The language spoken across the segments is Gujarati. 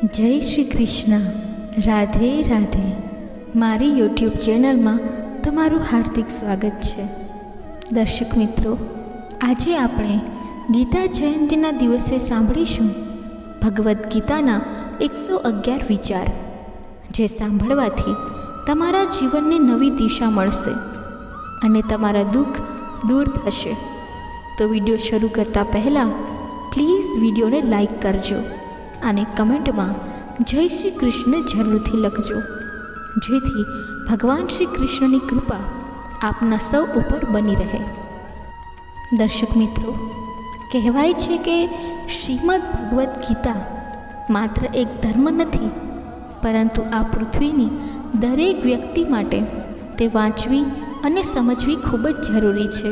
જય શ્રી કૃષ્ણ. રાધે રાધે. મારી યુટ્યુબ ચેનલમાં તમારું હાર્દિક સ્વાગત છે. દર્શક મિત્રો, આજે આપણે ગીતા જયંતિના દિવસે સાંભળીશું ભગવદ્ ગીતાના 111 વિચાર, જે સાંભળવાથી તમારા જીવનને નવી દિશા મળશે અને તમારા દુઃખ દૂર થશે. તો વિડીયો શરૂ કરતાં પહેલાં પ્લીઝ વિડીયોને લાઈક કરજો અને કમેન્ટમાં જય શ્રી કૃષ્ણ જરૂરથી લખજો, જેથી ભગવાન શ્રી કૃષ્ણની કૃપા આપના સૌ ઉપર બની રહે. દર્શક મિત્રો, કહેવાય છે કે શ્રીમદ ભગવદ્ ગીતા માત્ર એક ધર્મ નથી, પરંતુ આ પૃથ્વીની દરેક વ્યક્તિ માટે તે વાંચવી અને સમજવી ખૂબ જ જરૂરી છે,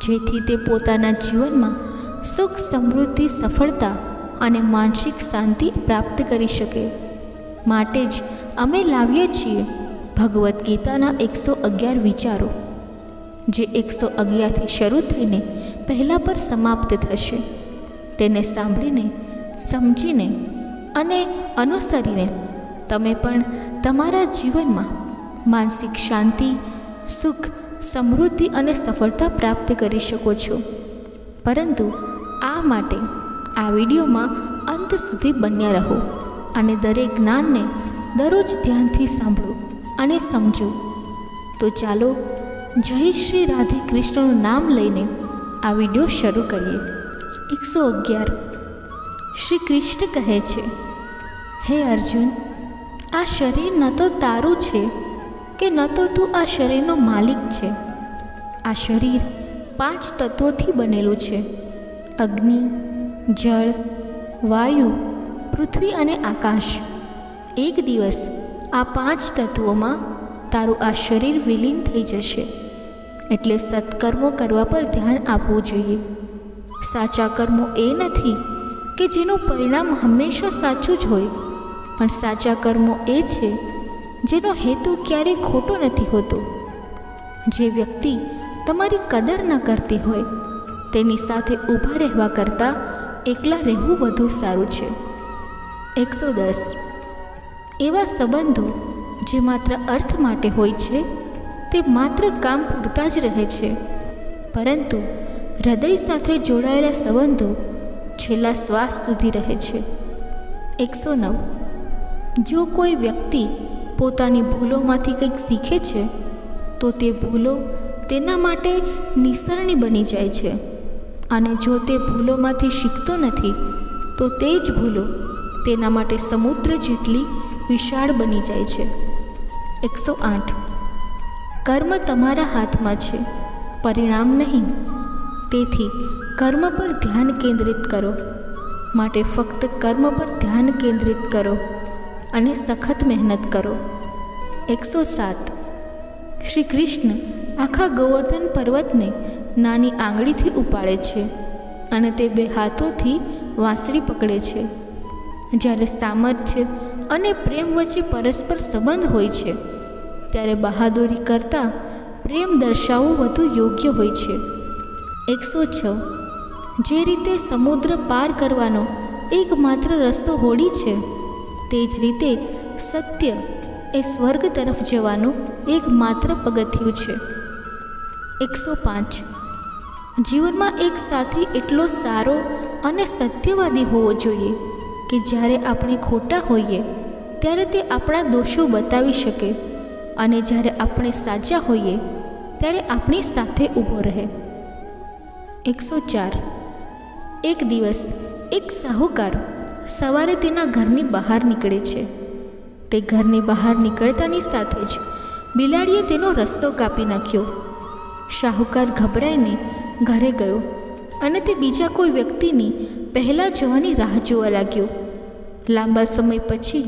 જેથી તે પોતાના જીવનમાં સુખ, સમૃદ્ધિ, સફળતા અને માનસિક શાંતિ પ્રાપ્ત કરી શકે. માટે જ અમે લાવીએ છીએ ભગવદ્ ગીતાના 111 વિચારો, જે 111થી શરૂ થઈને પહેલા પર સમાપ્ત થશે. તેને સાંભળીને, સમજીને અને અનુસરીને તમે પણ તમારા જીવનમાં માનસિક શાંતિ, સુખ, સમૃદ્ધિ અને સફળતા પ્રાપ્ત કરી શકો છો. પરંતુ આ માટે આ વિડીયોમાં અંત સુધી બન્યા રહો અને દરેક જ્ઞાનને દરરોજ ધ્યાનથી સાંભળો અને સમજો. તો ચાલો જય શ્રી રાધે કૃષ્ણનું નામ લઈને આ વિડીયો શરૂ કરીએ. 111. શ્રી કૃષ્ણ કહે છે, હે અર્જુન, આ શરીર ન તો તારું છે કે ન તો તું આ શરીરનો માલિક છે. આ શરીર 5 તત્વોથી બનેલું છે: અગ્નિ, જળ, વાયુ, પૃથ્વી અને આકાશ. એક દિવસ આ 5 તત્વોમાં તારું આ શરીર વિલીન થઈ જશે. એટલે સત્કર્મો કરવા પર ધ્યાન આપવું જોઈએ. સાચા કર્મો એ નથી કે જેનું પરિણામ હંમેશા સાચું જ હોય, પણ સાચા કર્મો એ છે જેનો હેતુ ક્યારેય ખોટો નથી હોતો. જે વ્યક્તિ તમારી કદર ન કરતી હોય તેની સાથે ઊભા રહેવા કરતાં એકલા રહેવું વધુ સારું છે. 110. એવા સંબંધો જે માત્ર અર્થ માટે હોય છે તે માત્ર કામ પૂરતા જ રહે છે, પરંતુ હૃદય સાથે જોડાયેલા સંબંધો છેલ્લા શ્વાસ સુધી રહે છે. 109. જો કોઈ વ્યક્તિ પોતાની ભૂલોમાંથી કંઈક શીખે છે તો તે ભૂલો તેના માટે નિસરણી બની જાય છે, અને જો તે ભૂલોમાંથી શીખતો નથી તો તે જ ભૂલો તેના માટે સમુદ્ર જેટલી વિશાળ બની જાય છે. 108. કર્મ તમારા હાથમાં છે, પરિણામ નહીં. તેથી કર્મ પર ધ્યાન કેન્દ્રિત કરો. માટે ફક્ત કર્મ પર ધ્યાન કેન્દ્રિત કરો અને સખત મહેનત કરો. 107. શ્રી કૃષ્ણ આખા ગોવર્ધન પર્વતને નાની આંગળીથી ઉપાડે છે અને તે 2 હાથોથી વાંસળી પકડે છે. જ્યારે સામર્થ્ય અને પ્રેમ વચ્ચે પરસ્પર સંબંધ હોય છે ત્યારે બહાદુરી કરતાં પ્રેમ દર્શાવવો વધુ યોગ્ય હોય છે. 106. જે રીતે સમુદ્ર પાર કરવાનો એકમાત્ર રસ્તો હોડી છે, તે જ રીતે સત્ય એ સ્વર્ગ તરફ જવાનું એકમાત્ર પગથિયું છે. 105. જીવનમાં એક સાથી એટલો સારો અને સત્યવાદી હોવો જોઈએ કે જ્યારે આપણે ખોટા હોઈએ ત્યારે તે આપણા દોષો બતાવી શકે, અને જ્યારે આપણે સાચા હોઈએ ત્યારે આપણી સાથે ઊભો રહે. 104. એક દિવસ એક શાહુકાર સવારે તેના ઘરની બહાર નીકળે છે. તે ઘરની બહાર નીકળતાની સાથે જ બિલાડીએ તેનો રસ્તો કાપી નાખ્યો. શાહુકાર ગભરાઈને ઘરે ગયો અને તે બીજા કોઈ વ્યક્તિની પહેલાં જવાની રાહ જોવા લાગ્યો. લાંબા સમય પછી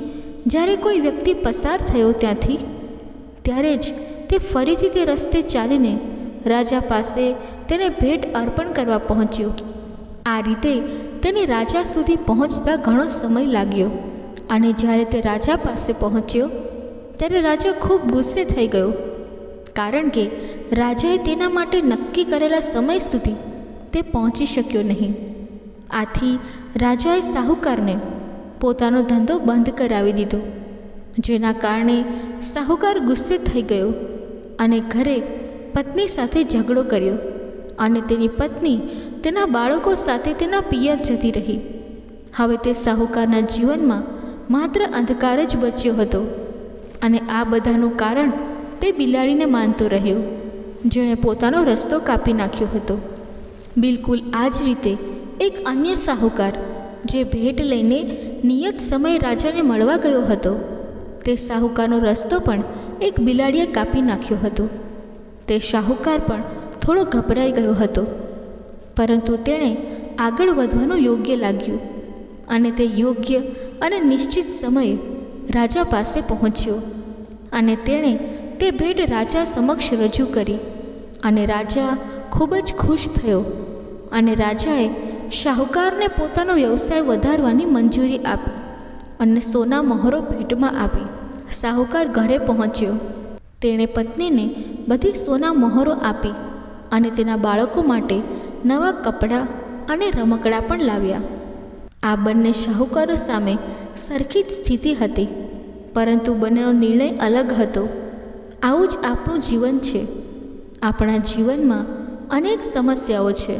જ્યારે કોઈ વ્યક્તિ પસાર થયો ત્યાંથી, ત્યારે જ તે ફરીથી તે રસ્તે ચાલીને રાજા પાસે તેને ભેટ અર્પણ કરવા પહોંચ્યો. આ રીતે તેને રાજા સુધી પહોંચતા ઘણો સમય લાગ્યો, અને જ્યારે તે રાજા પાસે પહોંચ્યો ત્યારે રાજા ખૂબ ગુસ્સે થઈ ગયો, કારણ કે રાજાએ તેના માટે નક્કી કરેલા સમય સુધી તે પહોંચી શક્યો નહીં. આથી રાજાએ શાહુકારને પોતાનો ધંધો બંધ કરાવી દીધો, જેના કારણે શાહુકાર ગુસ્સે થઈ ગયો અને ઘરે પત્ની સાથે ઝઘડો કર્યો અને તેની પત્ની તેના બાળકો સાથે તેના પિયર જતી રહી. હવે તે શાહુકારના જીવનમાં માત્ર અંધકાર જ બચ્યો હતો અને આ બધાનું કારણ તે બિલાડીને માનતો રહ્યો, જેણે પોતાનો રસ્તો કાપી નાખ્યો હતો. બિલકુલ આ જ રીતે એક અન્ય શાહુકાર જે ભેટ લઈને નિયત સમયે રાજાને મળવા ગયો હતો, તે શાહુકારનો રસ્તો પણ એક બિલાડીએ કાપી નાખ્યો હતો. તે શાહુકાર પણ થોડો ગભરાઈ ગયો હતો, પરંતુ તેણે આગળ વધવાનું યોગ્ય લાગ્યું અને તે યોગ્ય અને નિશ્ચિત સમયે રાજા પાસે પહોંચ્યો અને તેણે તે ભેટ રાજા સમક્ષ રજૂ કરી અને રાજા ખૂબ જ ખુશ થયો અને રાજાએ શાહુકારને પોતાનો વ્યવસાય વધારવાની મંજૂરી આપી અને સોના મહોરો ભેટમાં આપી. શાહુકાર ઘરે પહોંચ્યો. તેણે પત્નીને બધી સોના મહોરો આપી અને તેના બાળકો માટે નવા કપડાં અને રમકડાં પણ લાવ્યા. આ બંને શાહુકારો સામે સરખી જ સ્થિતિ હતી, પરંતુ બંનેનો નિર્ણય અલગ હતો. આવું જ આપણું જીવન છે. આપણા જીવનમાં અનેક સમસ્યાઓ છે,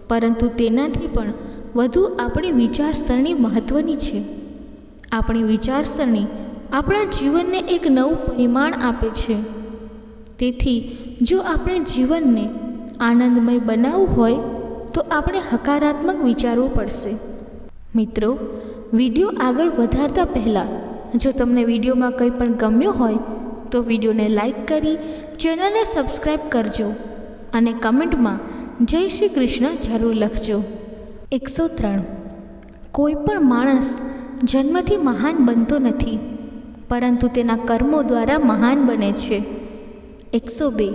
પરંતુ તેનાથી પણ વધુ આપણી વિચારસરણી મહત્ત્વની છે. આપણી વિચારસરણી આપણા જીવનને એક નવું પરિમાણ આપે છે. તેથી જો આપણે જીવનને આનંદમય બનાવવું હોય તો આપણે હકારાત્મક વિચારવું પડશે. મિત્રો, વિડીયો આગળ વધારતા પહેલાં જો તમને વિડીયોમાં કંઈ પણ ગમ્યું હોય તો વિડીયોને લાઈક કરી ચેનલને સબસ્ક્રાઈબ કરજો અને કમેન્ટમાં જય શ્રી કૃષ્ણ જરૂર લખજો. 103. કોઈ પણ માણસ જન્મથી મહાન બનતો નથી, પરંતુ તેના કર્મો દ્વારા મહાન બને છે. 102.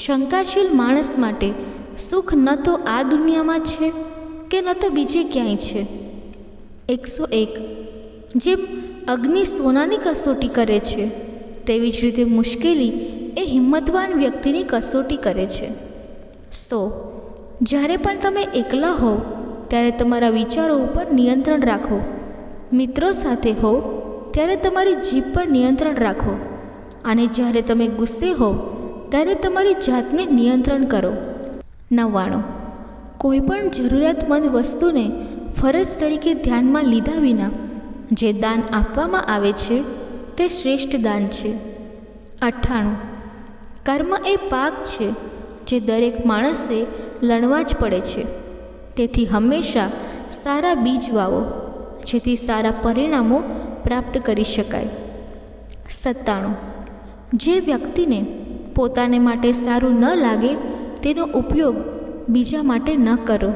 શંકાશીલ માણસ માટે સુખ ન તો આ દુનિયામાં છે કે ન તો બીજે ક્યાંય છે. 101. જેમ અગ્નિ સોનાની કસોટી કરે છે, તેવી જ રીતે મુશ્કેલી એ હિંમતવાન વ્યક્તિની કસોટી કરે છે. 100. જ્યારે પણ તમે એકલા હો ત્યારે તમારા વિચારો ઉપર નિયંત્રણ રાખો. મિત્રો સાથે હો ત્યારે તમારી જીભ પર નિયંત્રણ રાખો અને જ્યારે તમે ગુસ્સે હો ત્યારે તમારી જાતને નિયંત્રણ કરો. 99. કોઈ પણ જરૂરિયાતમંદ વસ્તુને ફરજ તરીકે ધ્યાનમાં લીધા વિના જે દાન આપવામાં આવે છે તે શ્રેષ્ઠ દાન છે. 98. કર્મ એ પાક છે જે દરેક માણસે લણવા જ પડે છે. તેથી હંમેશા સારા બીજ વાવો, જેથી સારા પરિણામો પ્રાપ્ત કરી શકાય. 97. જે વ્યક્તિને પોતાને માટે સારું ન લાગે તેનો ઉપયોગ બીજા માટે ન કરો,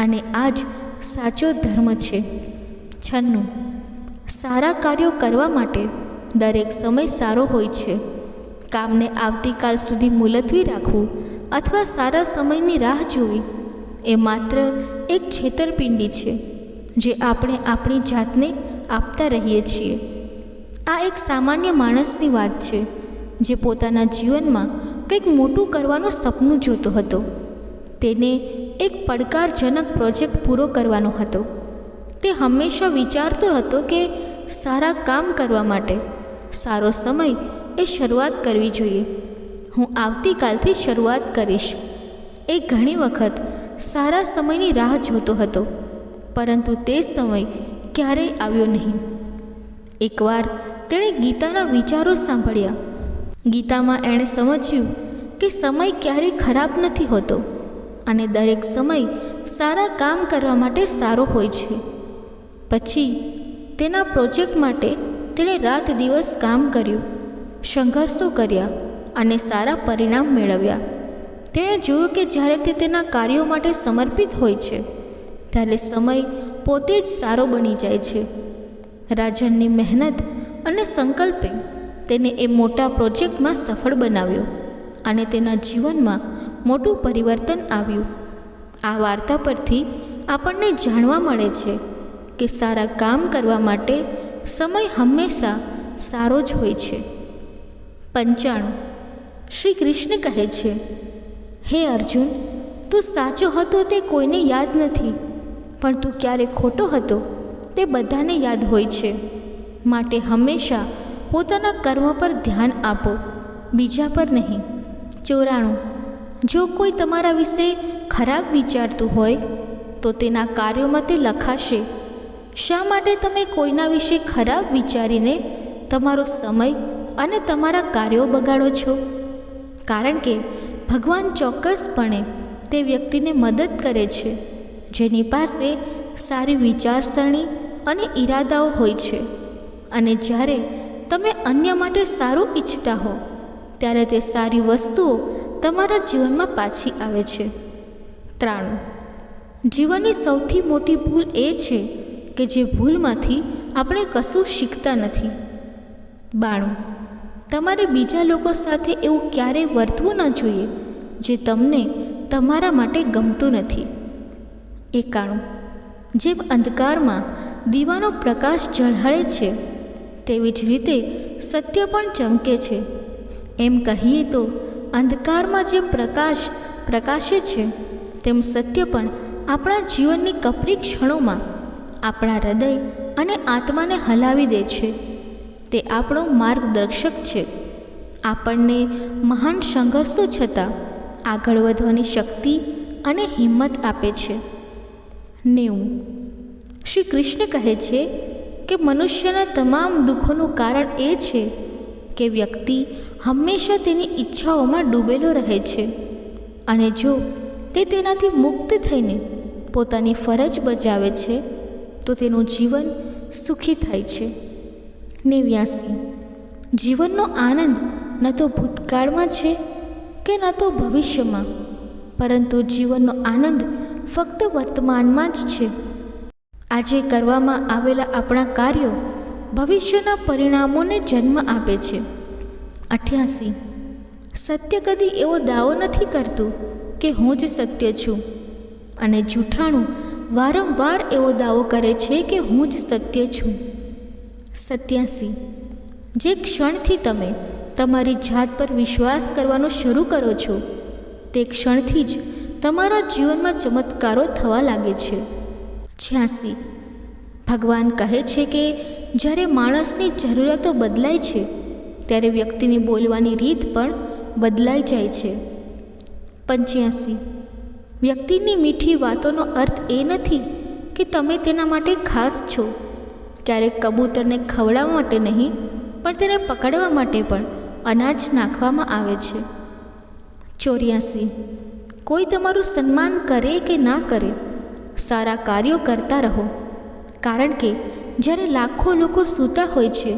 અને આ જ સાચો ધર્મ છે. 96. સારા કાર્યો કરવા માટે દરેક સમય સારો હોય છે. કામને આવતીકાલ સુધી મુલતવી રાખવું અથવા સારા સમયની રાહ જોવી એ માત્ર એક છેતરપિંડી છે જે આપણે આપણી જાતને આપતા રહીએ છીએ. આ એક સામાન્ય માણસની વાત છે જે પોતાના જીવનમાં કંઈક મોટું કરવાનું સપનું જોતો હતો. તેને એક પડકારજનક પ્રોજેક્ટ પૂરો કરવાનો હતો. તે હંમેશા વિચારતો હતો કે સારા કામ કરવા માટે સારો સમય એ શરૂઆત કરવી જોઈએ. હું આવતીકાલથી શરૂઆત કરીશ. એ ઘણી વખત સારા સમયની રાહ જોતો હતો, પરંતુ તે સમય ક્યારેય આવ્યો નહીં. એકવાર તેણે ગીતાના વિચારો સાંભળ્યા. ગીતામાં એણે સમજ્યું કે સમય ક્યારેય ખરાબ નથી હોતો અને દરેક સમય સારા કામ કરવા માટે સારો હોય છે. પછી તેના પ્રોજેક્ટ માટે તેણે રાત દિવસ કામ કર્યું, સંઘર્ષો કર્યા અને સારા પરિણામ મેળવ્યા. તેણે જોયું કે જ્યારે તે તેના કાર્યો માટે સમર્પિત હોય છે ત્યારે સમય પોતે જ સારો બની જાય છે. રાજનની મહેનત અને સંકલ્પે તેને એ મોટા પ્રોજેક્ટમાં સફળ બનાવ્યો અને તેના જીવનમાં મોટું પરિવર્તન આવ્યું. આ વાર્તા પરથી આપણને જાણવા મળે છે કે સારા કામ કરવા માટે સમય હંમેશા સારો જ હોય છે. 95. શ્રી કૃષ્ણ કહે છે, હે અર્જુન, તું સાચો હતો તે કોઈને યાદ નથી, પણ તું ક્યારે ખોટો હતો તે બધાને યાદ હોય છે. માટે હંમેશા પોતાના કર્મ પર ધ્યાન આપો, બીજા પર નહીં. 94. જો કોઈ તમારા વિશે ખરાબ વિચારતું હોય તો તેના કાર્યોમાં તે લખાશે. શા માટે તમે કોઈના વિશે ખરાબ વિચારીને તમારો સમય અને તમારા કાર્યો બગાડો છો? કારણ કે ભગવાન ચોક્કસપણે તે વ્યક્તિને મદદ કરે છે જેની પાસે સારી વિચારસરણી અને ઈરાદાઓ હોય છે. અને જ્યારે તમે અન્ય માટે સારું ઈચ્છતા હો ત્યારે તે સારી વસ્તુઓ તમારા જીવનમાં પાછી આવે છે. 93. જીવનની સૌથી મોટી ભૂલ એ છે કે જે ભૂલમાંથી આપણે કશું શીખતા નથી. 92. તમારે બીજા લોકો સાથે એવું ક્યારેય વર્તવું ન જોઈએ જે તમને તમારા માટે ગમતું નથી. 91. જેમ અંધકારમાં દીવાનો પ્રકાશ ઝળહળે છે તેવી જ રીતે સત્ય પણ ચમકે છે. એમ કહીએ તો અંધકારમાં જેમ પ્રકાશ પ્રકાશે છે તેમ સત્ય પણ આપણા જીવનની કપરી ક્ષણોમાં આપણા હૃદય અને આત્માને હલાવી દે છે. તે આપણો માર્ગદર્શક છે, આપણને મહાન સંઘર્ષો છતાં આગળ વધવાની શક્તિ અને હિંમત આપે છે. 90. શ્રી કૃષ્ણ કહે છે કે મનુષ્યના તમામ દુઃખોનું કારણ એ છે કે વ્યક્તિ હંમેશા તેની ઈચ્છાઓમાં ડૂબેલો રહે છે અને જો તે તેનાથી મુક્ત થઈને પોતાની ફરજ બજાવે છે તો તેનું જીવન સુખી થાય છે. 89. જીવનનો આનંદ ન તો ભૂતકાળમાં છે કે ન તો ભવિષ્યમાં, પરંતુ જીવનનો આનંદ ફક્ત વર્તમાનમાં જ છે. આજે કરવામાં આવેલા આપણા કાર્યો ભવિષ્યના પરિણામોને જન્મ આપે છે. 88. સત્ય કદી એવો દાવો નથી કરતું કે હું જ સત્ય છું, અને જૂઠાણું વારંવાર એવો દાવો કરે છે કે હું જ સત્ય છું. 87. જે ક્ષણથી તમે તમારી જાત પર વિશ્વાસ કરવાનો શરૂ કરો છો તે ક્ષણથી જ તમારા જીવનમાં ચમત્કારો થવા લાગે છે. 86. ભગવાન કહે છે કે જ્યારે માણસની જરૂરિયાતો બદલાય છે ત્યારે વ્યક્તિની બોલવાની રીત પણ બદલાઈ જાય છે. 85. વ્યક્તિની મીઠી વાતોનો અર્થ એ નથી કે તમે તેના માટે ખાસ છો. ક્યારેક કબૂતરને ખવડાવવા માટે નહીં પણ તેને પકડવા માટે પણ અનાજ નાખવામાં આવે છે. 84. કોઈ તમારું સન્માન કરે કે ના કરે, સારા કાર્યો કરતા રહો, કારણ કે જ્યારે લાખો લોકો સૂતા હોય છે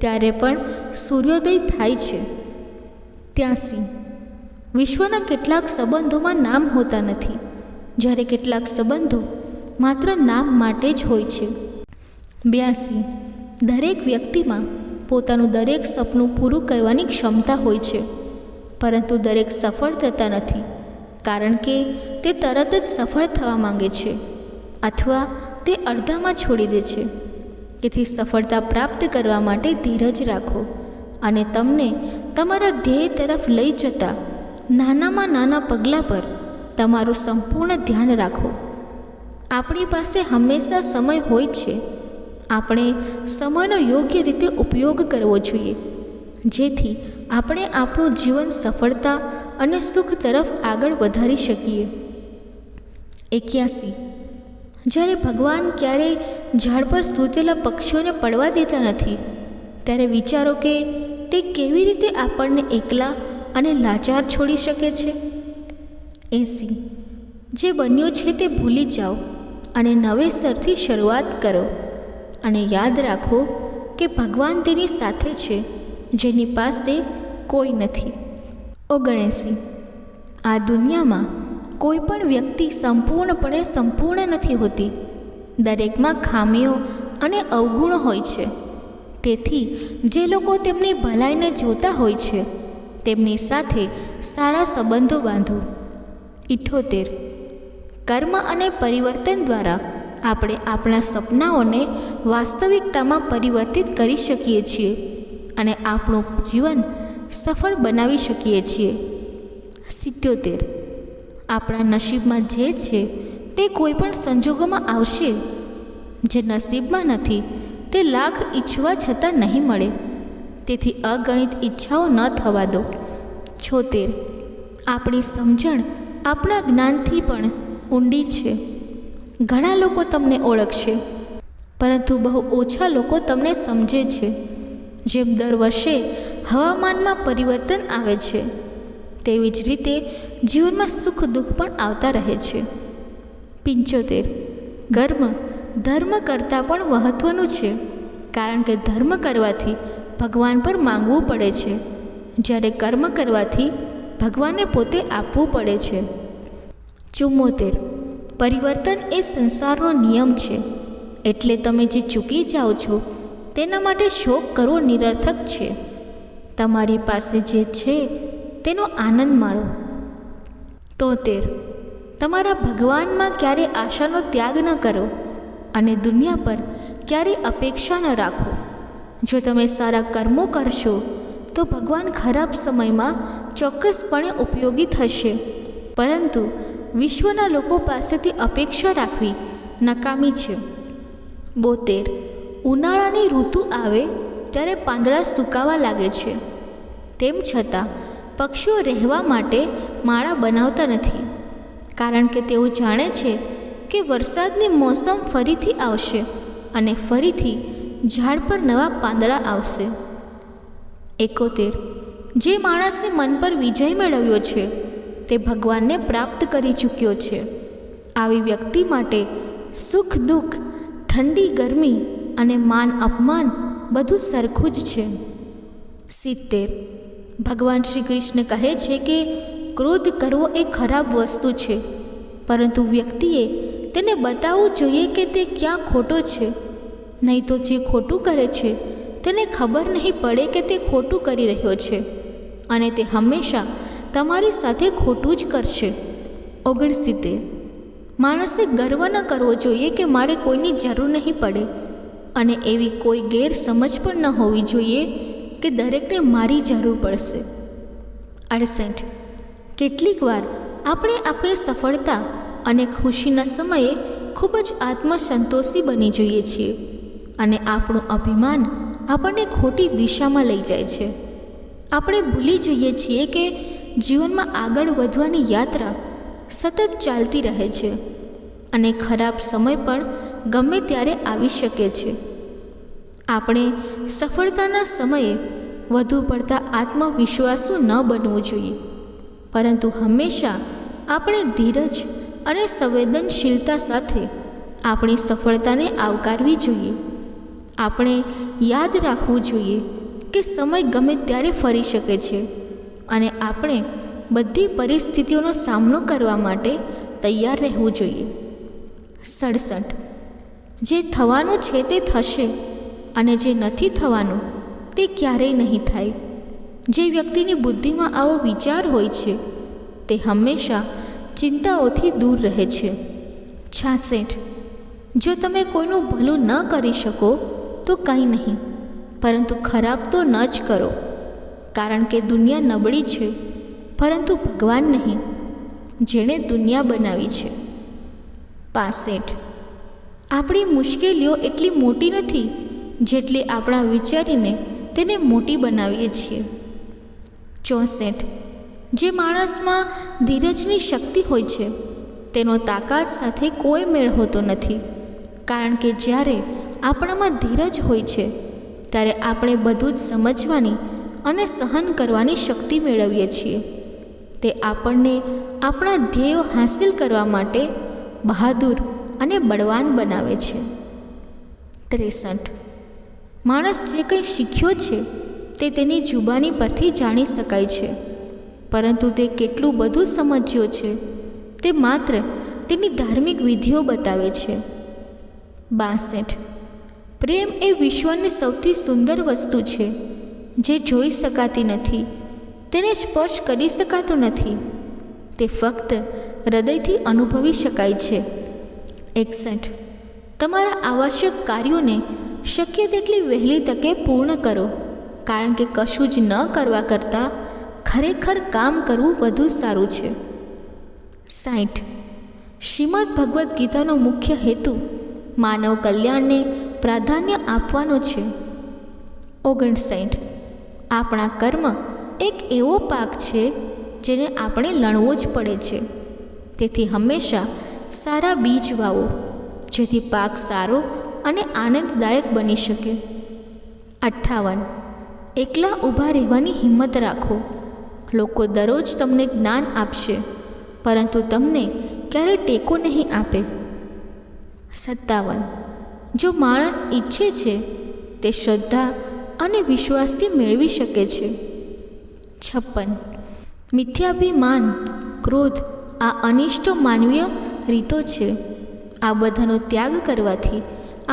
ત્યારે પણ સૂર્યોદય થાય છે. 83. વિશ્વના કેટલાક સંબંધોમાં નામ હોતા નથી, જ્યારે કેટલાક સંબંધો માત્ર નામ માટે જ હોય છે. 82. દરેક વ્યક્તિમાં પોતાનું દરેક સપનું પૂરું કરવાની ક્ષમતા હોય છે, પરંતુ દરેક સફળ થતા નથી, કારણ કે તે તરત જ સફળ થવા માંગે છે અથવા તે અડધામાં છોડી દે છે. તેથી સફળતા પ્રાપ્ત કરવા માટે ધીરજ રાખો અને તમને તમારા ધ્યેય તરફ લઈ જતા નાનામાં નાના પગલાં પર તમારું સંપૂર્ણ ધ્યાન રાખો. આપણી પાસે હંમેશા સમય હોય છે. આપણે સમયનો યોગ્ય રીતે ઉપયોગ કરવો જોઈએ, જેથી આપણે આપણું જીવન સફળતા અને સુખ તરફ આગળ વધારી શકીએ. 81. જ્યારે ભગવાન ક્યારેય ઝાડ પર સૂતેલા પક્ષીઓને પડવા દેતા નથી ત્યારે વિચારો કે તે કેવી રીતે આપણને એકલા અને લાચાર છોડી શકે છે. 80. જે બન્યું છે તે ભૂલી જાઓ અને નવેસરથી શરૂઆત કરો, અને યાદ રાખો કે ભગવાન તેની સાથે છે જેની પાસે કોઈ નથી. 79. આ દુનિયામાં કોઈ પણ વ્યક્તિ સંપૂર્ણપણે સંપૂર્ણ નથી હોતી. દરેકમાં ખામીઓ અને અવગુણો હોય છે. તેથી જે લોકો તેમની ભલાઈને જોતા હોય છે તેમની સાથે સારા સંબંધો બાંધો. 78. કર્મ અને પરિવર્તન દ્વારા આપણે આપણા સપનાઓને વાસ્તવિકતામાં પરિવર્તિત કરી શકીએ છીએ અને આપણું જીવન સફળ બનાવી શકીએ છીએ. 77. આપણા નસીબમાં જે છે તે કોઈ પણ સંજોગોમાં આવશે. જે નસીબમાં નથી તે લાખ ઈચ્છવા છતાં નહીં મળે. તેથી અગણિત ઈચ્છાઓ ન થવા દો. 76. આપણી સમજણ આપણા જ્ઞાનથી પણ ઊંડી છે. ઘણા લોકો તમને ઓળખશે, પરંતુ બહુ ઓછા લોકો તમને સમજે છે. જેમ દર વર્ષે હવામાનમાં પરિવર્તન આવે છે, તેવી જ રીતે જીવનમાં સુખ દુઃખ પણ આવતા રહે છે. 75. કર્મ ધર્મ કરતાં પણ મહત્ત્વનું છે, કારણ કે ધર્મ કરવાથી ભગવાન પર માંગવું પડે છે, જ્યારે કર્મ કરવાથી ભગવાનને પોતે આપવું પડે છે. 74. પરિવર્તન એ સંસારનો નિયમ છે, એટલે તમે જે ચૂકી જાઓ છો તેના માટે શોક કરવો નિરર્થક છે. તમારી પાસે જે છે તેનો આનંદ માણો. 73. તમારા ભગવાનમાં ક્યારે આશાનો ત્યાગ ન કરો અને દુનિયા પર ક્યારે અપેક્ષા ન રાખો. જો તમે સારા કર્મો કરશો તો ભગવાન ખરાબ સમયમાં ચોક્કસપણે ઉપયોગી થશે, પરંતુ વિશ્વના લોકો પાસેથી અપેક્ષા રાખવી નકામી છે. 72. ઉનાળાની ઋતુ આવે ત્યારે પાંદડા સૂકાવા લાગે છે, તેમ છતાં પક્ષીઓ રહેવા માટે માળા બનાવતા નથી, કારણ કે તેઓ જાણે છે કે વરસાદની મોસમ ફરીથી આવશે અને ફરીથી ઝાડ પર નવા પાંદડા આવશે. 71. જે માણસે મન પર વિજય મેળવ્યો છે તે ભગવાનને પ્રાપ્ત કરી ચૂક્યો છે. આવી વ્યક્તિ માટે સુખ દુઃખ, ઠંડી ગરમી અને માન અપમાન બધું સરખું જ છે. 70. ભગવાન શ્રી કૃષ્ણ કહે છે કે ક્રોધ કરવો એ ખરાબ વસ્તુ છે, પરંતુ વ્યક્તિએ તેને બતાવવું જોઈએ કે તે ક્યાં ખોટો છે. નહીં તો જે ખોટું કરે છે તેને ખબર નહીં પડે કે તે ખોટું કરી રહ્યો છે, અને તે હંમેશા તમારી સાથે ખોટું જ કરશે. 69. માણસે ગર્વ ન કરવો જોઈએ કે મારે કોઈની જરૂર નહીં પડે, અને એવી કોઈ ગેરસમજ પણ ન હોવી જોઈએ કે દરેકને મારી જરૂર પડશે. 68. કેટલીક વાર આપણે આપણી સફળતા અને ખુશીના સમયે ખૂબ જ આત્મસંતોષી બની જઈએ છીએ, અને આપણું અભિમાન આપણને ખોટી દિશામાં લઈ જાય છે. આપણે ભૂલી જઈએ છીએ કે જીવનમાં આગળ વધવાની યાત્રા સતત ચાલતી રહે છે, અને ખરાબ સમય પણ ગમે ત્યારે આવી શકે છે. આપણે સફળતાના સમયે વધુ પડતા આત્મવિશ્વાસુ ન બનવું જોઈએ, પરંતુ હંમેશા આપણે ધીરજ અને સંવેદનશીલતા સાથે આપણી સફળતાને આવકારવી જોઈએ. આપણે યાદ રાખવું જોઈએ કે સમય ગમે ત્યારે ફરી શકે છે, અને આપણે બધી પરિસ્થિતિઓનો સામનો કરવા માટે તૈયાર રહેવું જોઈએ. 67. જે થવાનું છે તે થશે, અને જે નથી થવાનું તે ક્યારેય નહીં થાય. જે વ્યક્તિની બુદ્ધિમાં આવો વિચાર હોય છે તે હંમેશા ચિંતાઓથી દૂર રહે છે. 66. જો તમે કોઈનું ભલું ન કરી શકો તો કંઈ નહીં, પરંતુ ખરાબ તો ન જ કરો, કારણ કે દુનિયા નબળી છે, પરંતુ ભગવાન નહીં, જેણે દુનિયા બનાવી છે. 65. આપણી મુશ્કેલીઓ એટલી મોટી નથી જેટલી આપણા વિચારીને તેને મોટી બનાવીએ છીએ. 64. જે માણસમાં ધીરજની શક્તિ હોય છે તેનો તાકાત સાથે કોઈ મેળ હોતો નથી, કારણ કે જ્યારે આપણામાં ધીરજ હોય છે ત્યારે આપણે બધું જ સમજવાની અને સહન કરવાની શક્તિ મેળવીએ છીએ. તે આપણને આપણા ધ્યેયો હાંસિલ કરવા માટે બહાદુર અને બળવાન બનાવે છે. 63. માણસ જે કંઈ શીખ્યો છે તે તેની જુબાની પરથી જાણી શકાય છે, પરંતુ તે કેટલું બધું સમજ્યો છે તે માત્ર તેની ધાર્મિક વિધિઓ બતાવે છે. 62. પ્રેમ એ વિશ્વની સૌથી સુંદર વસ્તુ છે, જે જોઈ શકાતી નથી, તેને સ્પર્શ કરી શકાતો નથી, તે ફક્ત હૃદયથી અનુભવી શકાય છે. 61. તમારા આવશ્યક કાર્યોને શક્ય તેટલી વહેલી તકે પૂર્ણ કરો, કારણ કે કશું જ ન કરવા કરતાં ખરેખર કામ કરવું વધુ સારું છે. 60. શ્રીમદ્ ભગવદ્ ગીતાનો મુખ્ય હેતુ માનવ કલ્યાણને પ્રાધાન્ય આપવાનું છે. 59. આપણા કર્મ એક એવો પાક છે જેને આપણે લણવો જ પડે છે. તેથી હંમેશા સારા બીજ વાવો, જેથી પાક સારો અને આનંદદાયક બની શકે. 58. એકલા ઊભા રહેવાની હિંમત રાખો. લોકો દરરોજ તમને જ્ઞાન આપશે, પરંતુ તમને ક્યારેય ટેકો નહીં આપે. 57. જો માણસ ઈચ્છે છે તે શ્રદ્ધા અને વિશ્વાસથી મેળવી શકે છે. 56. મિથ્યાભિમાન, ક્રોધ આ અનિષ્ટ માનવીય રીતો છે. આ બધાનો ત્યાગ કરવાથી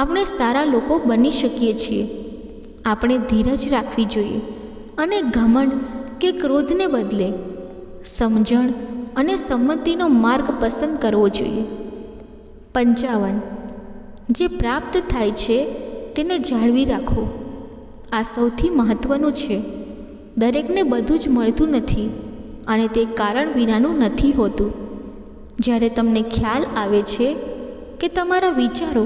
આપણે સારા લોકો બની શકીએ છીએ. આપણે ધીરજ રાખવી જોઈએ અને ઘમંડ કે ક્રોધને બદલે સમજણ અને સંમતિનો માર્ગ પસંદ કરવો જોઈએ. 55. જે પ્રાપ્ત થાય છે તેને જાળવી રાખો. આ સૌથી મહત્ત્વનું છે. દરેકને બધું જ મળતું નથી અને તે કારણ વિનાનું નથી હોતું. જ્યારે તમને ખ્યાલ આવે છે કે તમારા વિચારો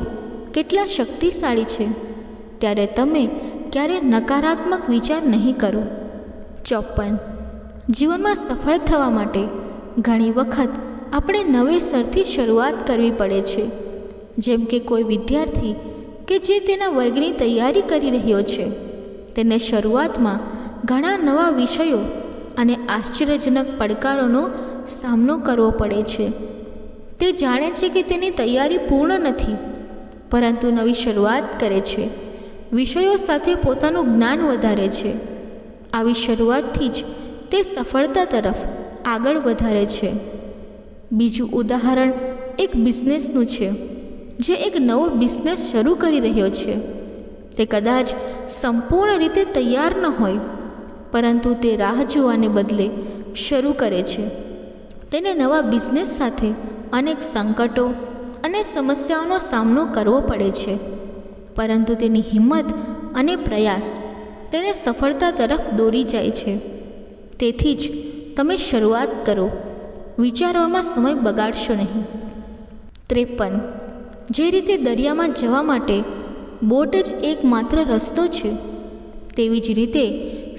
કેટલા શક્તિશાળી છે, ત્યારે તમે ક્યારેય નકારાત્મક વિચાર નહીં કરો. 54. જીવનમાં સફળ થવા માટે ઘણી વખત આપણે નવેસરથી શરૂઆત કરવી પડે છે. જેમ કે કોઈ વિદ્યાર્થી કે જે તેના વર્ગની તૈયારી કરી રહ્યો છે, તેને શરૂઆતમાં ઘણા નવા વિષયો અને આશ્ચર્યજનક પડકારોનો સામનો કરવો પડે છે. તે જાણે છે કે તેની તૈયારી પૂર્ણ નથી, પરંતુ નવી શરૂઆત કરે છે, વિષયો સાથે પોતાનું જ્ઞાન વધારે છે. આવી શરૂઆતથી જ તે સફળતા તરફ આગળ વધારે છે. બીજું ઉદાહરણ એક બિઝનેસનું છે, જે એક નવો બિઝનેસ શરૂ કરી રહ્યો છે. તે કદાચ સંપૂર્ણ રીતે તૈયાર ન હોય, પરંતુ તે રાહ જોવાને બદલે શરૂ કરે છે. તેને નવા બિઝનેસ સાથે અનેક સંકટો અને સમસ્યાઓનો સામનો કરવો પડે છે, પરંતુ તેની હિંમત અને પ્રયાસ તેને સફળતા તરફ દોરી જાય છે. તેથી જ તમે શરૂઆત કરો, વિચારવામાં સમય બગાડશો નહીં. 53. જે રીતે દરિયામાં જવા માટે બોટ જ એકમાત્ર રસ્તો છે, તેવી જ રીતે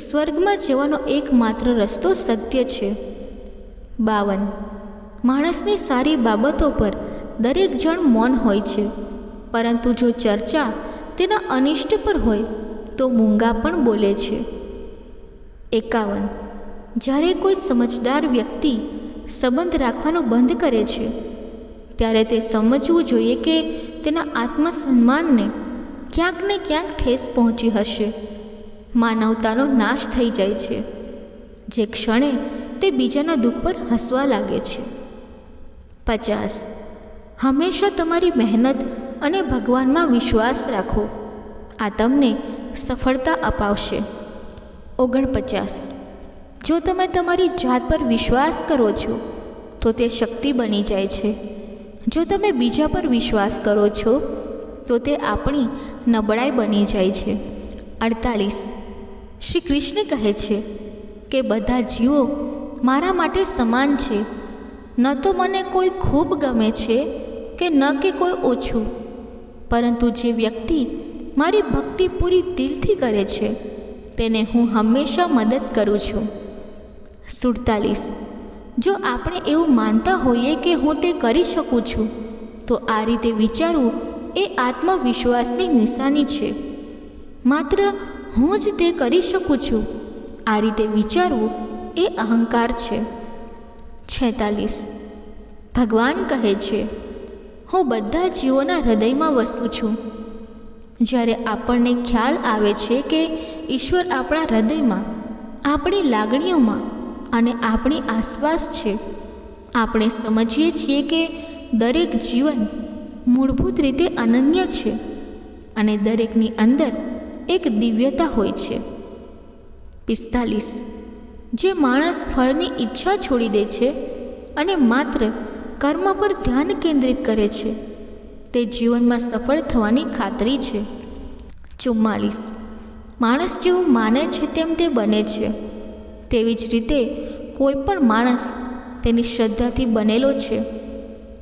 સ્વર્ગમાં જવાનો એકમાત્ર રસ્તો સત્ય છે. 52. માણસની સારી બાબતો પર દરેક જણ મૌન હોય છે, પરંતુ જો ચર્ચા તેના અનિષ્ટ પર હોય તો મૂંગા પણ બોલે છે. 51. જ્યારે કોઈ સમજદાર વ્યક્તિ સંબંધ રાખવાનું બંધ કરે છે, ત્યારે તે સમજવું જોઈએ કે તેના આત્મસન્માનને ક્યાંક ને ક્યાંક ઠેસ પહોંચી હશે. માનવતાનો નાશ થઈ જાય છે જે ક્ષણે તે બીજાના દુઃખ પર હસવા લાગે છે. 50. હંમેશા તમારી મહેનત અને ભગવાનમાં વિશ્વાસ રાખો. આ તમને સફળતા અપાવશે. 49. જો તમે તમારી જાત પર વિશ્વાસ કરો છો તો તે શક્તિ બની જાય છે. જો તમે બીજા પર વિશ્વાસ કરો છો તો તે આપણી નબળાઈ બની જાય છે. 48. શ્રી કૃષ્ણ કહે છે કે બધા જીવો મારા માટે સમાન છે. ન તો મને કોઈ ખૂબ ગમે છે કે ન કે કોઈ ઓછું, પરંતુ જે વ્યક્તિ મારી ભક્તિ પૂરી દિલથી કરે છે તેને હું હંમેશા મદદ કરું છું. 47. જો આપણે એવું માનતા હોઈએ કે હું તે કરી શકું છું, તો આ રીતે વિચારવું એ આત્મવિશ્વાસની નિશાની છે. માત્ર હું જ તે કરી શકું છું, આ રીતે વિચારવું એ અહંકાર છે. 46. ભગવાન કહે છે, હું બધા જીવોના હૃદયમાં વસું છું. જ્યારે આપણને ખ્યાલ આવે છે કે ઈશ્વર આપણા હૃદયમાં, આપણી લાગણીઓમાં અને આપણી આસપાસ છે, આપણે સમજીએ છીએ કે દરેક જીવન મૂળભૂત રીતે અનન્ય છે અને દરેકની અંદર એક દિવ્યતા હોય છે. 45. જે માણસ ફળની ઈચ્છા છોડી દે છે અને માત્ર કર્મ પર ધ્યાન કેન્દ્રિત કરે છે, તે જીવનમાં સફળ થવાની ખાતરી છે. 44. માણસ જેવું માને છે તેમ તે બને છે. તેવી જ રીતે કોઈ પણ માણસ તેની શ્રદ્ધાથી બનેલો છે.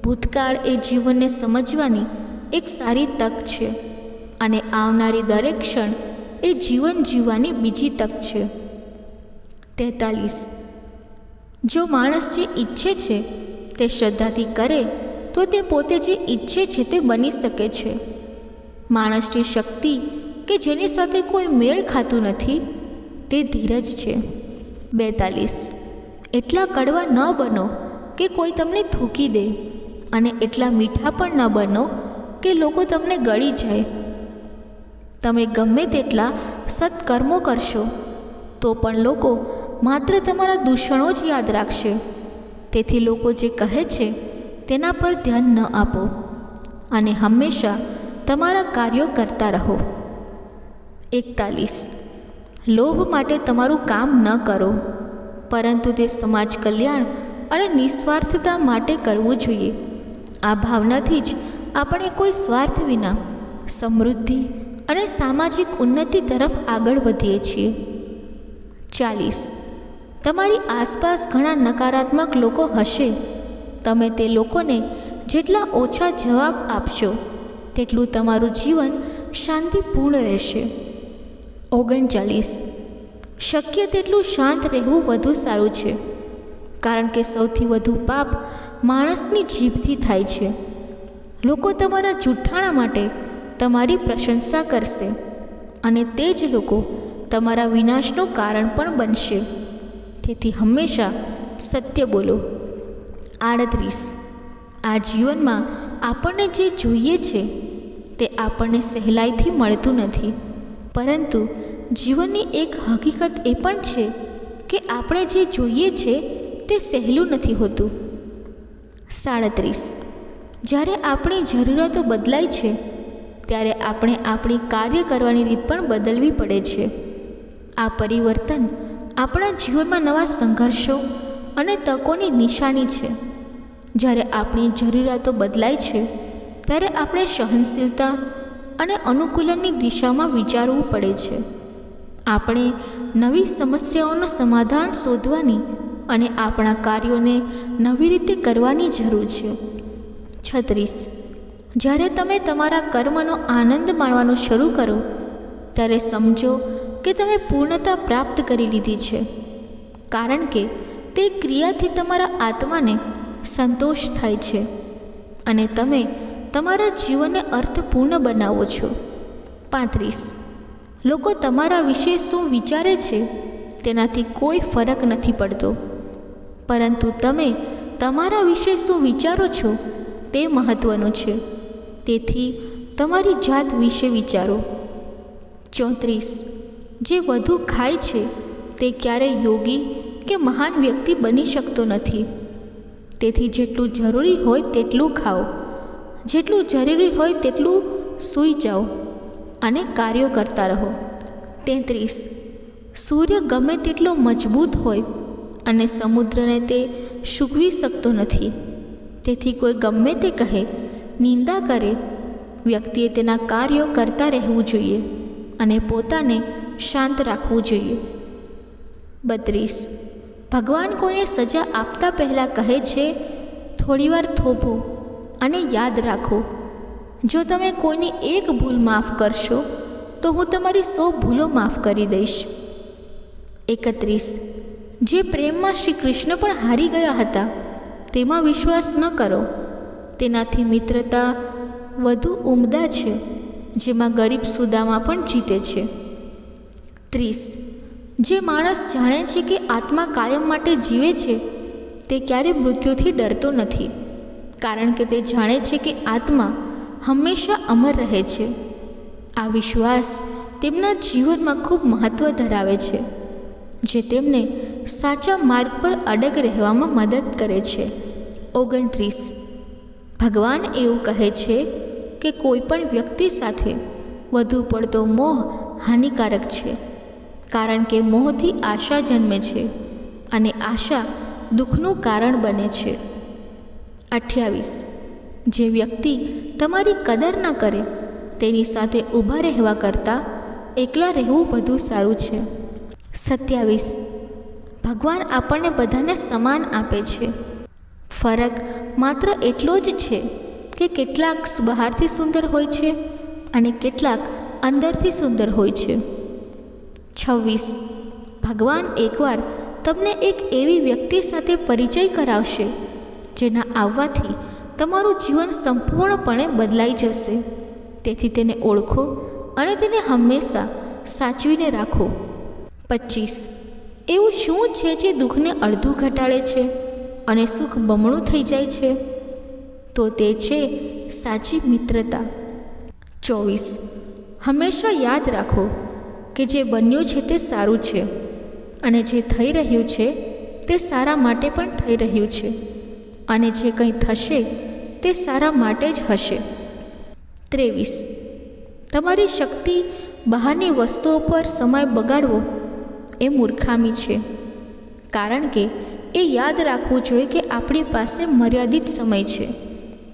ભૂતકાળ એ જીવનને સમજવાની એક સારી તક છે અને આવનારી દરેક ક્ષણ એ જીવન જીવવાની બીજી તક છે. 43. જો માણસ જે ઈચ્છે છે તે શ્રદ્ધાથી કરે તો તે પોતે જે ઈચ્છે છે તે બની શકે છે. માણસની શક્તિ કે જેની સાથે કોઈ મેળ ખાતું નથી તે ધીરજ છે. 42. એટલા કડવા ન બનો કે કોઈ તમને થૂકી દે અને એટલા મીઠા પણ ન બનો કે લોકો તમને ગળી જાય. તમે ગમે તેટલા સત્કર્મો કરશો તો પણ લોકો માત્ર તમારા દૂષણો જ યાદ રાખશે. તેથી લોકો જે કહે છે તેના પર ધ્યાન ન આપો અને હંમેશા તમારા કાર્યો કરતા રહો. 41. લોભ માટે તમારું કામ ન કરો, પરંતુ તે સમાજ કલ્યાણ અને નિસ્વાર્થતા માટે કરવું જોઈએ. આ ભાવનાથી જ આપણે કોઈ સ્વાર્થ વિના સમૃદ્ધિ અને સામાજિક ઉન્નતિ તરફ આગળ વધીએ છીએ. 40. તમારી આસપાસ ઘણા નકારાત્મક લોકો હશે. તમે તે લોકોને જેટલા ઓછા જવાબ આપશો તેટલું તમારું જીવન શાંતિપૂર્ણ રહેશે. 39. શક્ય તેટલું શાંત રહેવું વધુ સારું છે, કારણ કે સૌથી વધુ પાપ માણસની જીભથી થાય છે. લોકો તમારા જૂઠાણા માટે તમારી પ્રશંસા કરશે અને તે જ લોકો તમારા વિનાશનું કારણ પણ બનશે. તેથી હંમેશા સત્ય બોલો. 38. આ જીવનમાં આપણને જે જોઈએ છે તે આપણને સહેલાઈથી મળતું નથી, પરંતુ જીવનની એક હકીકત એ પણ છે કે આપણે જે જોઈએ છે તે સહેલું નથી હોતું. 37. જ્યારે આપણી જરૂરિયાતો બદલાય છે ત્યારે આપણે આપણી કાર્ય કરવાની રીત પણ બદલવી પડે છે. આ પરિવર્તન આપણા જીવનમાં નવા સંઘર્ષો અને તકોની નિશાની છે. જ્યારે આપણી જરૂરિયાતો બદલાય છે ત્યારે આપણે સહનશીલતા અને અનુકૂલનની દિશામાં વિચારવું પડે છે. આપણે નવી સમસ્યાઓનું સમાધાન શોધવાની અને આપણા કાર્યોને નવી રીતે કરવાની જરૂર છે. 36. જ્યારે તમે તમારા કર્મનો આનંદ માણવાનું શરૂ કરો ત્યારે સમજો કે તમે પૂર્ણતા પ્રાપ્ત કરી લીધી છે, કારણ કે તે ક્રિયાથી તમારા આત્માને સંતોષ થાય છે અને તમે તમારા જીવનને અર્થપૂર્ણ બનાવો છો. 35. લોકો તમારા વિશે શું વિચારે છે તેનાથી કોઈ ફરક નથી પડતો, પરંતુ તમે તમારા વિશે શું વિચારો છો તે મહત્ત્વનું છે. તેથી તમારી જાત વિશે વિચારો. 34. જે વધુ ખાય છે તે ક્યારેય યોગી કે મહાન વ્યક્તિ બની શકતો નથી. તેથી જેટલું જરૂરી હોય તેટલું ખાઓ, જેટલું જરૂરી હોય તેટલું સૂઈ જાઓ અને કાર્યો કરતા રહો. 33. સૂર્ય ગમે તેટલો મજબૂત હોય અને સમુદ્રને તે સૂકવી શકતો નથી. તેથી કોઈ ગમે તે કહે, નિંદા કરે, વ્યક્તિએ તેના કાર્યો કરતા રહેવું જોઈએ અને પોતાને શાંત રાખવું જોઈએ. 32. ભગવાન કોઈને સજા આપતા પહેલાં કહે છે, થોડીવાર થોભો અને યાદ રાખો, જો તમે કોઈની એક ભૂલ માફ કરશો તો હું તમારી 100 ભૂલો માફ કરી દઈશ. 31. જે પ્રેમમાં શ્રી કૃષ્ણ પણ હારી ગયા હતા તેમાં વિશ્વાસ ન કરો. તેનાથી મિત્રતા વધુ ઉમદા છે, જેમાં ગરીબ સુદામા પણ જીતે છે. 30. જે માણસ જાણે છે કે આત્મા કાયમ માટે જીવે છે તે ક્યારેય મૃત્યુથી ડરતો નથી, કારણ કે તે જાણે છે કે આત્મા હંમેશા અમર રહે છે. આ વિશ્વાસ તેમના જીવનમાં ખૂબ મહત્ત્વ ધરાવે છે, જે તેમને સાચા માર્ગ પર અડગ રહેવામાં મદદ કરે છે. 29. ભગવાન એવું કહે છે કે કોઈ પણ વ્યક્તિ સાથે વધુ પડતો મોહ હાનિકારક છે, કારણ કે મોહથી આશા જન્મે છે અને આશા દુઃખનું કારણ બને છે. 28. જે વ્યક્તિ તમારી કદર ન કરે તેની સાથે ઊભા રહેવા કરતાં એકલા રહેવું વધુ સારું છે. 27. ભગવાન આપણને બધાને સમાન આપે છે. ફરક માત્ર એટલો જ છે કે કેટલાક બહારથી સુંદર હોય છે અને કેટલાક અંદરથી સુંદર હોય છે. 26. ભગવાન એકવાર તમને એક એવી વ્યક્તિ સાથે પરિચય કરાવશે જેના આવવાથી તમારું જીવન સંપૂર્ણપણે બદલાઈ જશે. તેથી તેને ઓળખો અને તેને હંમેશા સાચવીને રાખો. 25. એવું શું છે જે દુઃખને અડધું ઘટાડે છે અને સુખ બમણું થઈ જાય છે? તો તે છે સાચી મિત્રતા. 24. હંમેશા યાદ રાખો કે જે બન્યું છે તે સારું છે અને જે થઈ રહ્યું છે તે સારા માટે પણ થઈ રહ્યું છે અને જે કંઈ થશે તે સારા માટે જ હશે. 23. તમારી શક્તિ બહારની વસ્તુઓ પર સમય બગાડવો એ મૂર્ખામી છે, કારણ કે એ યાદ રાખવું જોઈએ કે આપણી પાસે મર્યાદિત સમય છે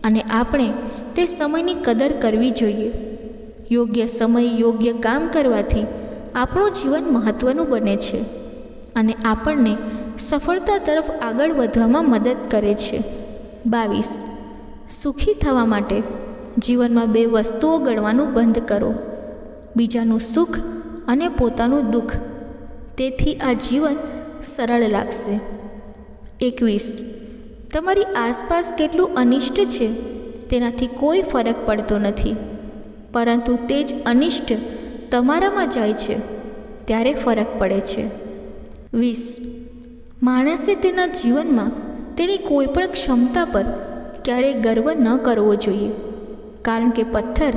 અને આપણે તે સમયની કદર કરવી જોઈએ. યોગ્ય સમય યોગ્ય કામ કરવાથી આપણું જીવન મહત્ત્વનું બને છે અને આપણને સફળતા તરફ આગળ વધવામાં મદદ કરે છે. 22. સુખી થવા માટે જીવનમાં બે વસ્તુઓ ગણવાનું બંધ કરો: બીજાનું સુખ અને પોતાનું દુઃખ. તેથી આ જીવન સરળ લાગશે. 21. તમારી આસપાસ કેટલું અનિષ્ટ છે તેનાથી કોઈ ફરક પડતો નથી, પરંતુ તે જ અનિષ્ટ તમારામાં જાય છે ત્યારે ફરક પડે છે. 20. માણસે તેના જીવનમાં તેની કોઈ પણ ક્ષમતા પર ક્યારેય ગર્વ ન કરવો જોઈએ, કારણ કે પથ્થર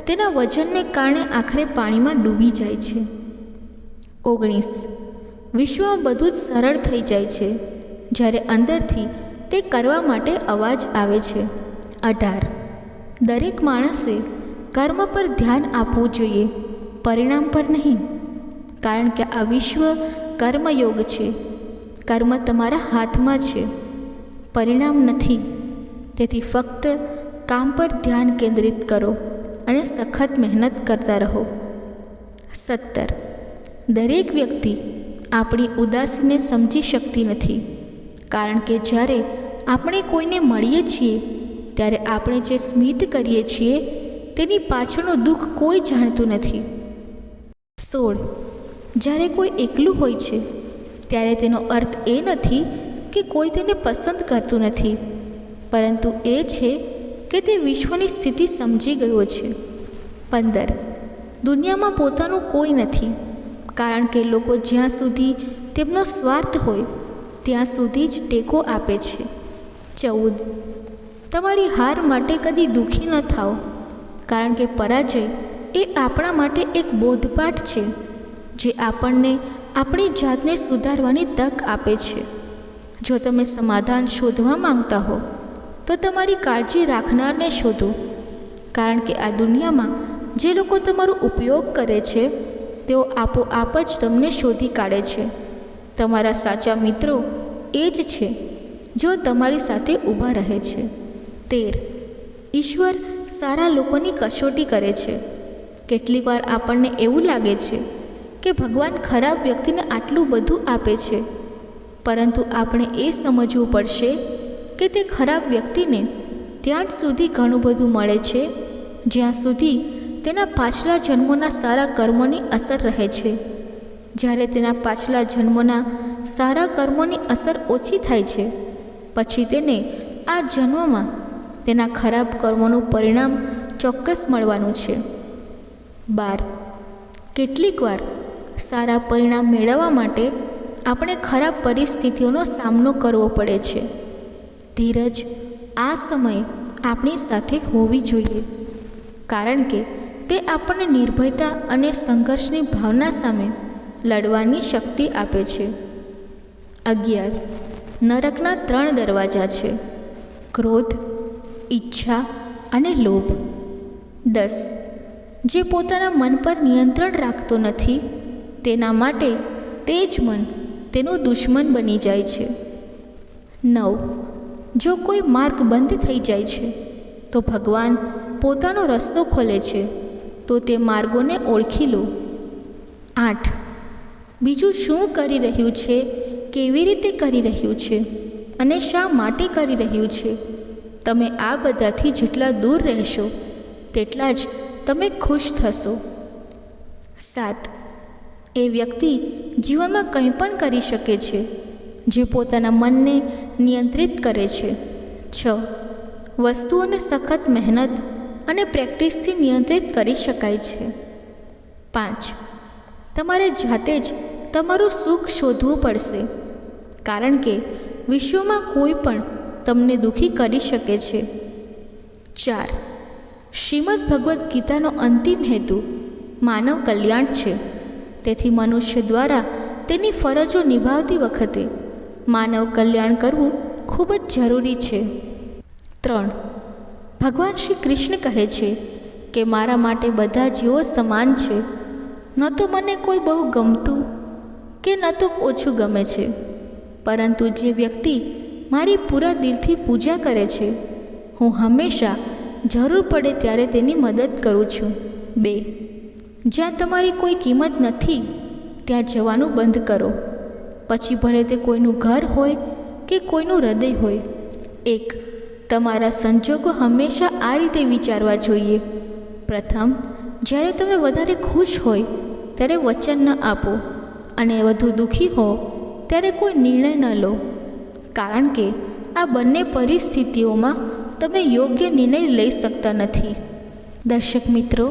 તેના વજનને કારણે આખરે પાણીમાં ડૂબી જાય છે. 19. વિશ્વમાં બધું જ સરળ થઈ જાય છે જ્યારે અંદરથી તે કરવા માટે અવાજ આવે છે. 18. દરેક માણસે કર્મ પર ધ્યાન આપવું જોઈએ, પરિણામ પર નહીં, કારણ કે આ વિશ્વ કર્મયોગ છે. કર્મ તમારા હાથમાં છે, પરિણામ નથી. તેથી ફક્ત કામ પર ધ્યાન કેન્દ્રિત કરો અને સખત મહેનત કરતા રહો. 17. દરેક વ્યક્તિ આપણી ઉદાસીને સમજી શકતી નથી, કારણ કે જ્યારે આપણે કોઈને મળીએ છીએ ત્યારે આપણે જે સ્મિત કરીએ છીએ તેની પાછળનું દુઃખ કોઈ જાણતું નથી. 16. જ્યારે કોઈ એકલું હોય છે ત્યારે તેનો અર્થ એ નથી કે કોઈ તેને પસંદ કરતું નથી, પરંતુ એ છે કે તે વિશ્વની સ્થિતિ સમજી ગયો છે. 15. દુનિયામાં પોતાનું કોઈ નથી, કારણ કે લોકો જ્યાં સુધી તેમનો સ્વાર્થ હોય ત્યાં સુધી જ ટેકો આપે છે. 14. તમારી હાર માટે કદી દુઃખી ન થાઓ, કારણ કે પરાજય એ આપણા માટે એક બોધપાઠ છે જે આપણને આપણી જાતને સુધારવાની તક આપે છે. જો તમે સમાધાન શોધવા માંગતા હો તો તમારી કાળજી રાખનારને શોધો, કારણ કે આ દુનિયામાં જે લોકો તમારો ઉપયોગ કરે છે તેઓ આપોઆપ જ તમને શોધી કાઢે છે. તમારા સાચા મિત્રો એ જ છે જેઓ તમારી સાથે ઊભા રહે છે. 13. ઈશ્વર સારા લોકોની કસોટી કરે છે. કેટલીક વાર આપણને એવું લાગે છે કે ભગવાન ખરાબ વ્યક્તિને આટલું બધું આપે છે, પરંતુ આપણે એ સમજવું પડશે કે તે ખરાબ વ્યક્તિને ત્યાં જ સુધી ઘણું બધું મળે છે જ્યાં સુધી તેના પાછલા જન્મોના સારા કર્મોની અસર રહે છે. જ્યારે તેના પાછલા જન્મોના સારા કર્મોની અસર ઓછી થાય છે પછી તેને આ જન્મમાં તેના ખરાબ કર્મોનું પરિણામ ચોક્કસ મળવાનું છે. 12. કેટલીક વાર સારા પરિણામ મેળવવા માટે આપણે ખરાબ પરિસ્થિતિઓનો સામનો કરવો પડે છે. ધીરજ આ સમયે આપણી સાથે હોવી જોઈએ, કારણ કે તે આપણને નિર્ભયતા અને સંઘર્ષની ભાવના સામે લડવાની શક્તિ આપે છે. 11. નરકના 3 દરવાજા છે: ક્રોધ, ઈચ્છા અને લોભ. 10. જે પોતાના મન પર નિયંત્રણ રાખતો નથી તેના માટે તે જ મન તેનું દુશ્મન બની જાય છે. 9. જો કોઈ માર્ગ બંધ થઈ જાય છે તો ભગવાન પોતાનો રસ્તો ખોલે છે, તો તે માર્ગોને ઓળખી લો. 8. બીજું શું કરી રહ્યું છે, કેવી રીતે કરી રહ્યું છે અને શા માટે કરી રહ્યું છે તમે આ બધાથી જેટલા દૂર રહેશો તેટલા જ તમે ખુશ થશો. 7. એ વ્યક્તિ જીવનમાં કંઈ પણ કરી શકે છે જે પોતાના મનને નિયંત્રિત કરે છે. 6. વસ્તુઓને સખત મહેનત અને પ્રેક્ટિસથી નિયંત્રિત કરી શકાય છે. 5. તમારે જાતે જ તમારું સુખ શોધવું પડશે, કારણ કે વિશ્વમાં કોઈ પણ તમને દુઃખી કરી શકે છે. 4. શ્રીમદ્ ભગવદ્ ગીતાનો અંતિમ હેતુ માનવ કલ્યાણ છે. તેથી મનુષ્ય દ્વારા તેની ફરજો નિભાવતી વખતે માનવ કલ્યાણ કરવું ખૂબ જ જરૂરી છે. 3. ભગવાન શ્રી કૃષ્ણ કહે છે કે મારા માટે બધા જીવો સમાન છે. ન તો મને કોઈ બહુ ગમતું કે ન તો ઓછું ગમે છે, પરંતુ જે વ્યક્તિ મારી પૂરા દિલથી પૂજા કરે છે, હું હંમેશા જરૂર પડે ત્યારે તેની મદદ કરું છું. 2. જ્યાં તમારી કોઈ કિંમત નથી ત્યાં જવાનું બંધ કરો, પછી ભલે તે કોઈનું ઘર હોય કે કોઈનું હૃદય હોય. 1. તમારા સંજોગો હંમેશા આ રીતે વિચારવા જોઈએ. પ્રથમ, જ્યારે તમે વધારે ખુશ હોય ત્યારે વચન ન આપો, અને વધુ દુઃખી હો ત્યારે કોઈ નિર્ણય ન લો, કારણ કે આ બંને પરિસ્થિતિઓમાં તમે યોગ્ય નિર્ણય લઈ શકતા નથી. દર્શક મિત્રો,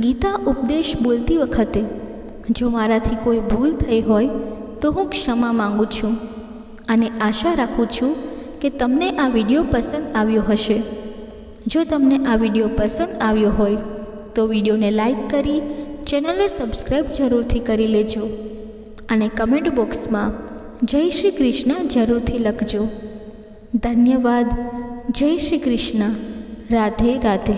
ગીતા ઉપદેશ બોલતી વખતે જો મારાથી કોઈ ભૂલ થઈ હોય તો હું ક્ષમા માગું છું, અને આશા રાખું છું કે તમને આ વિડીયો પસંદ આવ્યો હશે. જો તમને આ વિડીયો પસંદ આવ્યો હોય તો વિડીયોને લાઈક કરી ચેનલને સબસ્ક્રાઈબ જરૂરથી કરી લેજો, અને કમેન્ટ બોક્સમાં જય શ્રી કૃષ્ણ જરૂરથી લખજો. ધન્યવાદ. જય શ્રી કૃષ્ણ. રાધે રાધે.